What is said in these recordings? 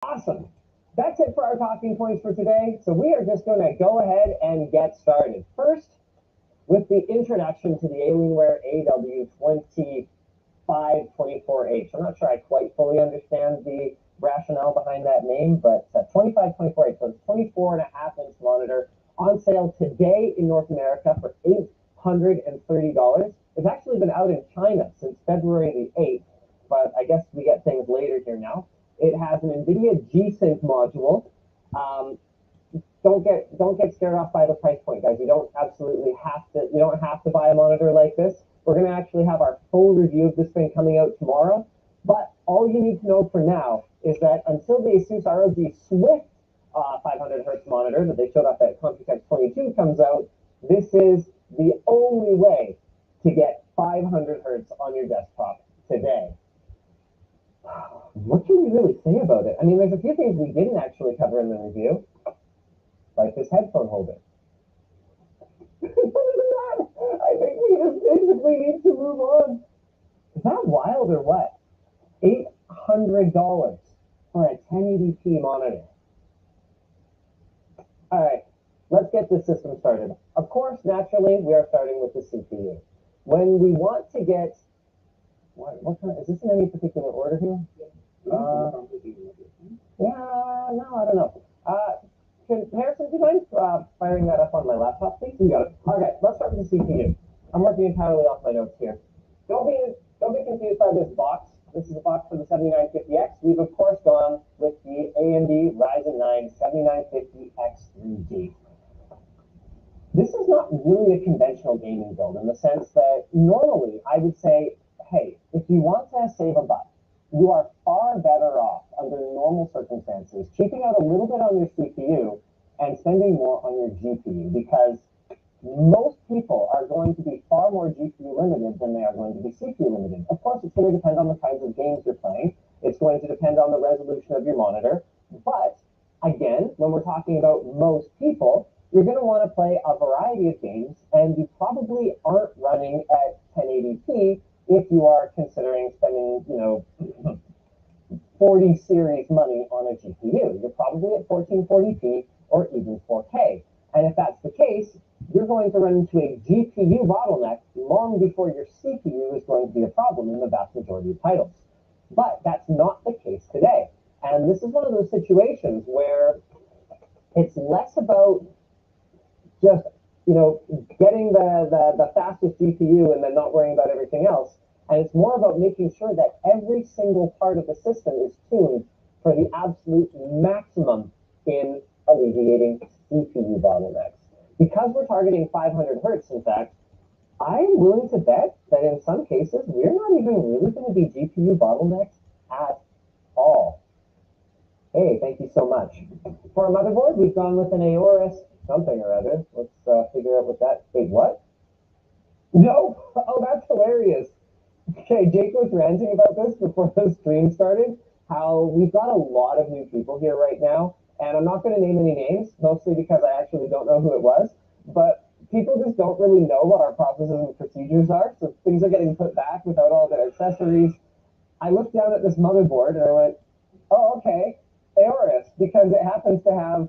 Awesome. That's it for our talking points for today. So we are just going to go ahead and get started. First, with the introduction to the Alienware AW2524H. I'm not sure I quite fully understand the rationale behind that name, but 2524H, so it's 24.5-inch monitor on sale today in North America for $830. It's actually been out in China since February the 8th, but I guess we get things later here now. It has an NVIDIA G-Sync module. Don't get scared off by the price point, guys. You don't have to buy a monitor like this. We're going to actually have our full review of this thing coming out tomorrow. But all you need to know for now is that until the Asus ROG Swift 500 hertz monitor that they showed up at Computex 22 comes out, this is the only way to get 500 hertz on your desktop today. What can we really say about it? I mean, there's a few things we didn't actually cover in the review, like this headphone holder. Other than that, I think we just basically need to move on. Is that wild or what? $800 for a 1080p monitor. All right, let's get this system started. Of course, naturally, we are starting with the CPU. When we want to get what kind of, is this in any particular order here? Yeah, no, I don't know. Harrison, do you mind firing that up on my laptop, please? You got it. Okay, let's start with the CPU. I'm working entirely off my notes here. Don't be confused by this box. This is a box for the 7950X. We've of course gone with the AMD Ryzen 9 7950X3D. This is not really a conventional gaming build in the sense that normally I would say, hey, if you want to save a buck, you are far better off under normal circumstances cheaping out a little bit on your CPU and spending more on your GPU, because most people are going to be far more GPU limited than they are going to be CPU limited. Of course, it's going to depend on the kinds of games you're playing. It's going to depend on the resolution of your monitor. But again, when we're talking about most people, you're going to want to play a variety of games, and you probably aren't running at 1080p if you are considering spending, 40 series money on a GPU. You're probably at 1440p or even 4K. And if that's the case, you're going to run into a GPU bottleneck long before your CPU is going to be a problem in the vast majority of titles. But that's not the case today. And this is one of those situations where it's less about just, getting the fastest GPU and then not worrying about everything else. And it's more about making sure that every single part of the system is tuned for the absolute maximum in alleviating CPU bottlenecks. Because we're targeting 500 hertz, in fact, I'm willing to bet that in some cases, we're not even really going to be GPU bottlenecks at all. Hey, thank you so much. For our motherboard, we've gone with an Aorus something or other. Let's figure out what that, wait, what? No, oh, that's hilarious. Okay, Jake was ranting about this before the stream started, how we've got a lot of new people here right now, and I'm not going to name any names, mostly because I actually don't know who it was, but people just don't really know what our processes and procedures are, so things are getting put back without all their accessories. I looked down at this motherboard and I went, oh, okay, Aorus, because it happens to have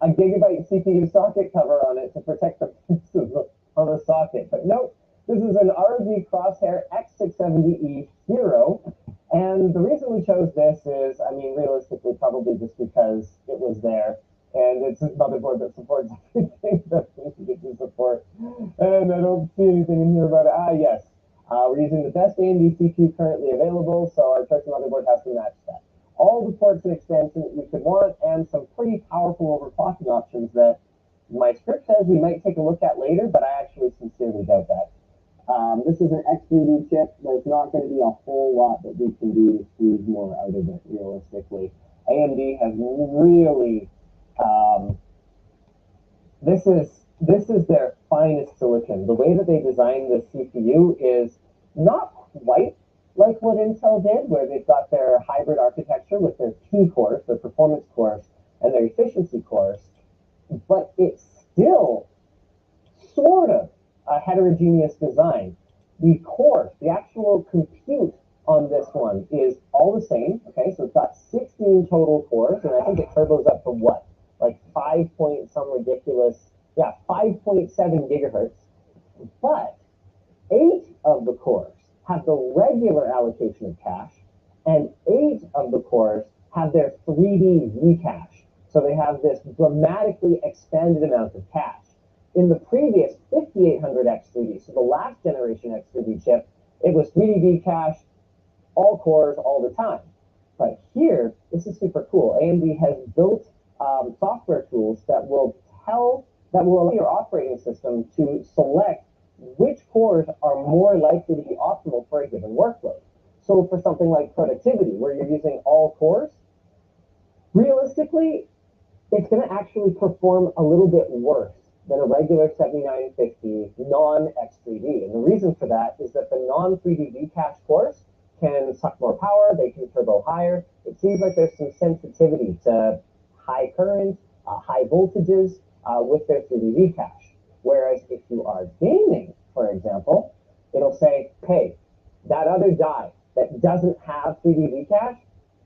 a gigabyte CPU socket cover on it to protect the pieces of the socket. But nope, this is an ROG Crosshair X670E Hero. And the reason we chose this is, I mean, realistically, probably just because it was there. And it's a motherboard that supports everything that we needed to support. And I don't see anything in here about it. Ah, yes. We're using the best AMD CPU currently available, so our choice motherboard has to match that. All the ports and extensions that you could want, and some pretty powerful overclocking options that my script says we might take a look at later, but I actually sincerely doubt that. This is an X3D chip. There's not going to be a whole lot that we can do to squeeze more out of it, realistically. AMD has really, this is their finest silicon. The way that they designed the CPU is not quite like what Intel did, where they've got their hybrid architecture with their P cores, their performance cores, and their efficiency cores, but it's still sort of a heterogeneous design. The core, the actual compute on this one is all the same. Okay, so it's got 16 total cores, and I think it turbos up to what? Like 5 point some ridiculous, yeah, 5.7 gigahertz. But 8 of the cores have the regular allocation of cache, and 8 of the cores have their 3D V-cache. So they have this dramatically expanded amount of cache. In the previous 5800X3D, so the last generation X3D chip, it was 3D V-cache, all cores, all the time. But here, this is super cool. AMD has built software tools that will allow your operating system to select which cores are more likely to be optimal for a given workload. So for something like productivity, where you're using all cores, realistically, it's going to actually perform a little bit worse than a regular 7950 non-X3D. And the reason for that is that the non-3D V-cache cores can suck more power, they can turbo higher. It seems like there's some sensitivity to high current, high voltages with their 3D V-cache. Whereas if you are gaming, for example, it'll say, hey, that other die that doesn't have 3D V-cache,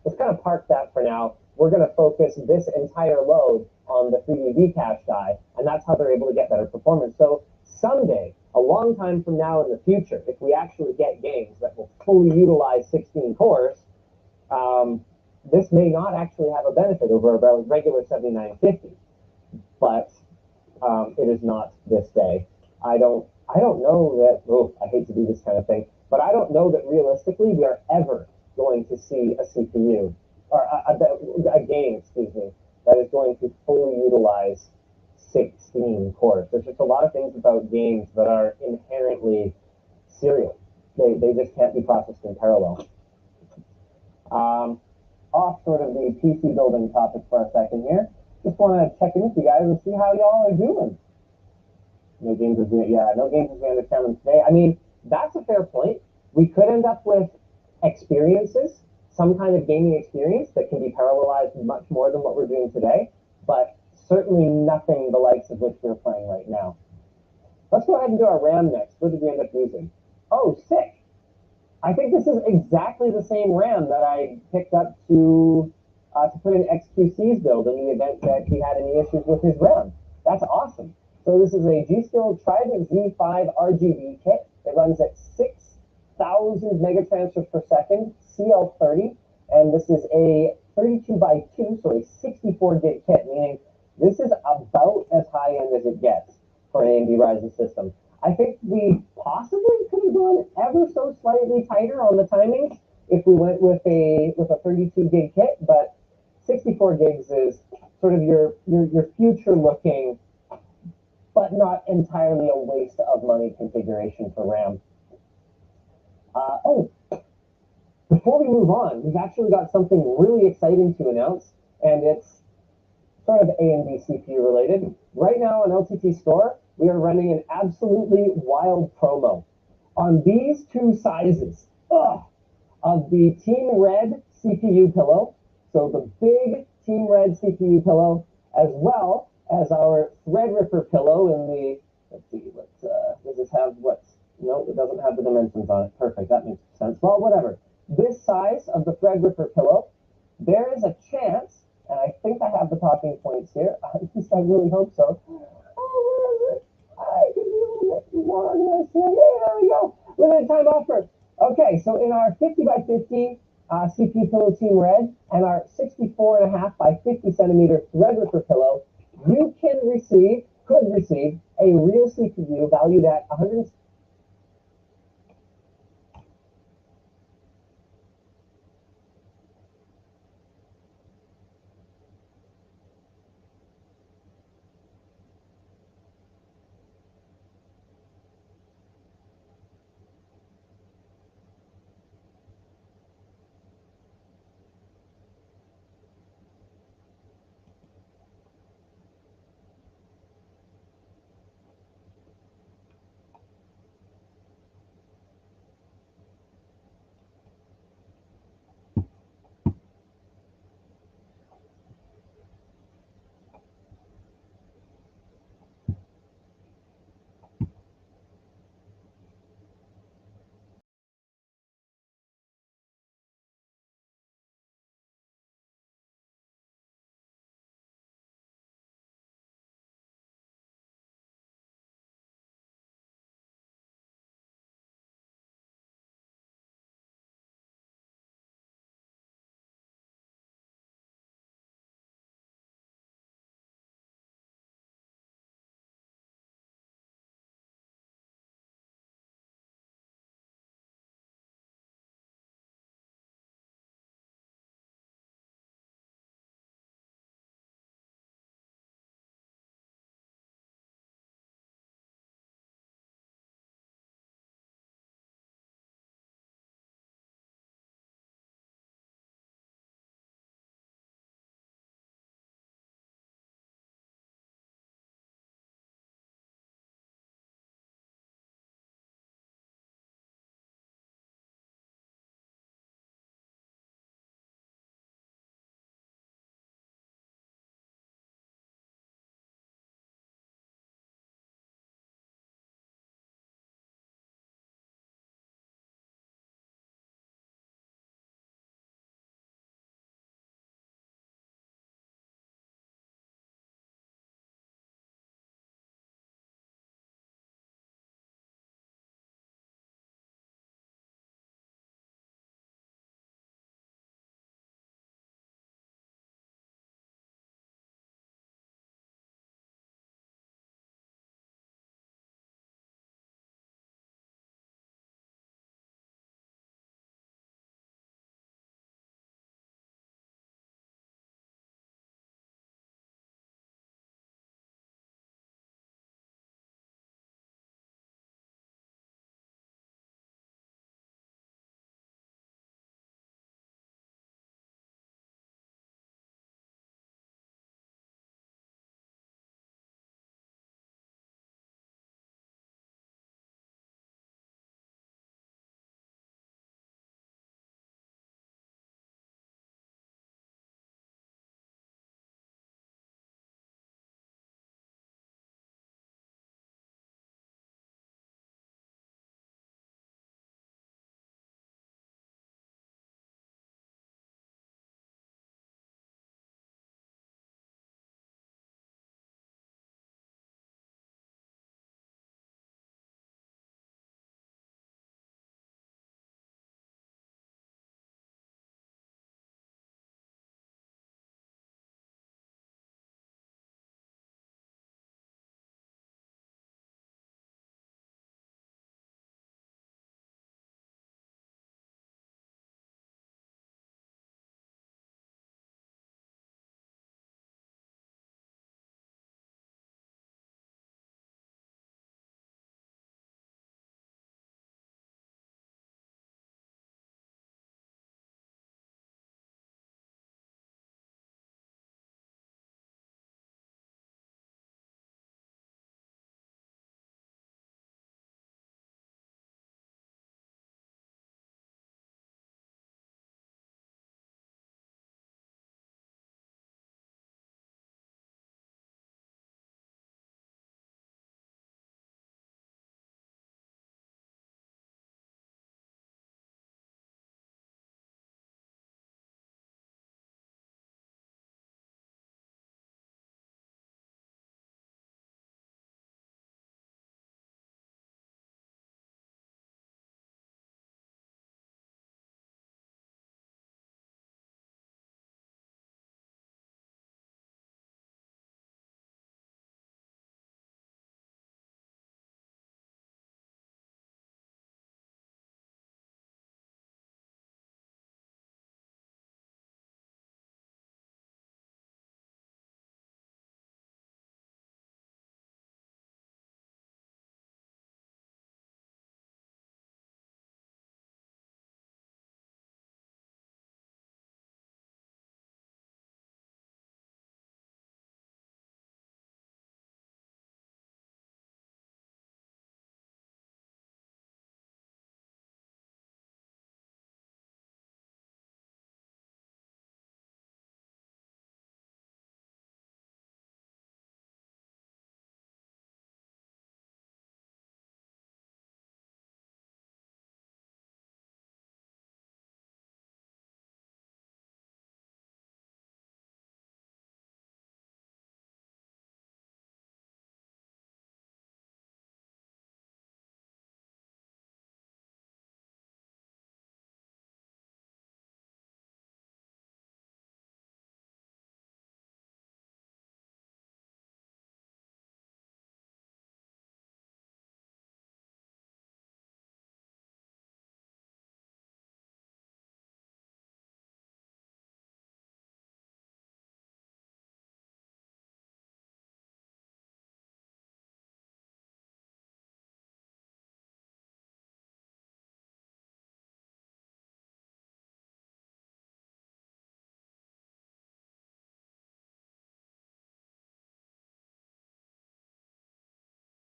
let's kind of park that for now. We're going to focus this entire load on the 3D V-cache die, and that's how they're able to get better performance. So someday, a long time from now in the future, if we actually get games that will fully utilize 16 cores, this may not actually have a benefit over a regular 7950, but it is not this day. I don't know that, I hate to do this kind of thing, but I don't know that realistically we are ever going to see a CPU, or a game, excuse me, that is going to fully utilize 16 cores. There's just a lot of things about games that are inherently serial. They just can't be processed in parallel. Off sort of the PC building topic for a second here. Just want to check in with you guys and see how y'all are doing. No games is going to understand them today. I mean, that's a fair point. We could end up with experiences, some kind of gaming experience that can be parallelized much more than what we're doing today, but certainly nothing the likes of which we're playing right now. Let's go ahead and do our RAM next. What did we end up using? Oh, sick. I think this is exactly the same RAM that I picked up to put in XQC's build in the event that he had any issues with his RAM. That's awesome. So this is a G-Skill Trident Z5 RGB kit. It runs at 6,000 megatransfers per second, CL30, and this is a 32 by 2, so a 64 gig kit, meaning this is about as high end as it gets for an AMD Ryzen system. I think we possibly could have gone ever so slightly tighter on the timings if we went with a 32 gig kit, but 64 gigs is sort of your future looking, but not entirely a waste of money configuration for RAM. Before we move on, we've actually got something really exciting to announce, and it's sort of AMD CPU related. Right now on LTT Store, we are running an absolutely wild promo on these two sizes of the Team Red CPU pillow. So the big Team Red CPU pillow, as well as our Threadripper pillow in the, let's see, does this have no, it doesn't have the dimensions on it. Perfect, that makes sense. Well, whatever. This size of the Threadripper pillow, there is a chance, and I think I have the talking points here. At least I really hope so. Oh, where is it? I can be a little bit more organized here. Yeah, there we go. Limited time offer. Okay, so in our 50 by 50 CPU pillow Team Red and our 64.5 by 50 centimeter Threadripper pillow, you could receive a real CPU valued at $169